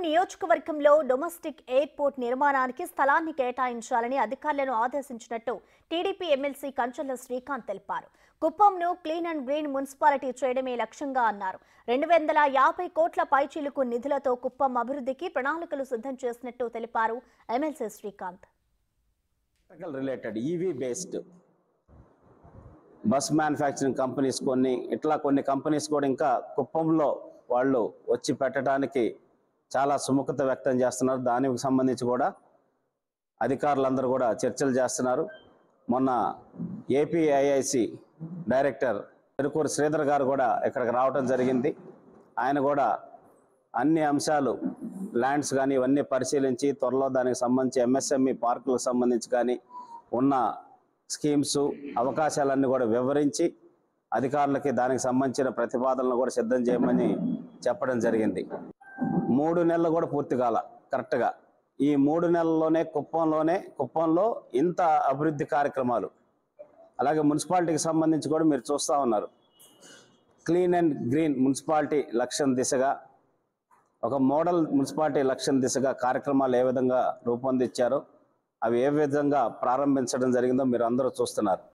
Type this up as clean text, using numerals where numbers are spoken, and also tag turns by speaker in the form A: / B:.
A: నియోజకవర్గంలో domestic airport నిర్మాణానికి స్థలాన్ని కేటాయించాలని అధికారులను ఆదేశించినట్టు టీడీపీ ఎమ్మెల్సీ కంచర్ల శ్రీకాంత్ తెలిపారు. కుప్పంను క్లీన్ అండ్ గ్రీన్ మున్సిపాలిటీ చేయడమే లక్ష్యంగా అన్నారు. 250 కోట్ల పైచిలుకు నిధులతో కుప్పం అభివృద్ధికి ప్రణాళికలు సిద్ధం చేసినట్టు తెలిపారు MLC Srikanth.
B: Related EV based bus manufacturing companies కొన్ని కంపెనీస్ కూడా ఇంకా కుప్పంలో వాళ్ళు వచ్చి పెట్టడానికి చాలా సుముఖత వ్యక్తం చేస్తున్నారు. దానికి సంబంధించి కూడా అధికారులందరూ కూడా చర్చలు చేస్తున్నారు. మొన్న ఏపీఐఐసి డైరెక్టర్ తిరుకూరు శ్రీధర్ గారు కూడా ఇక్కడికి రావడం జరిగింది. ఆయన కూడా అన్ని అంశాలు ల్యాండ్స్ కానీ ఇవన్నీ పరిశీలించి త్వరలో దానికి సంబంధించి ఎంఎస్ఎంఈ పార్కులకు సంబంధించి కానీ ఉన్న స్కీమ్స్ అవకాశాలన్నీ కూడా వివరించి అధికారులకి దానికి సంబంధించిన ప్రతిపాదనలు కూడా సిద్ధం చేయమని చెప్పడం జరిగింది. 3 నెలలు కూడా పూర్తి కాల కరెక్ట్గా ఈ 3 నెలల్లోనే కుప్పంలో ఇంత అభివృద్ధి కార్యక్రమాలు, అలాగే మున్సిపాలిటీకి సంబంధించి కూడా మీరు చూస్తూ ఉన్నారు. క్లీన్ అండ్ గ్రీన్ మున్సిపాలిటీ లక్ష్యం దిశగా ఒక మోడల్ మున్సిపాలిటీ లక్ష్యం దిశగా కార్యక్రమాలు ఏ విధంగా రూపొందించారో అవి ఏ విధంగా ప్రారంభించడం జరిగిందో మీరు అందరూ చూస్తున్నారు.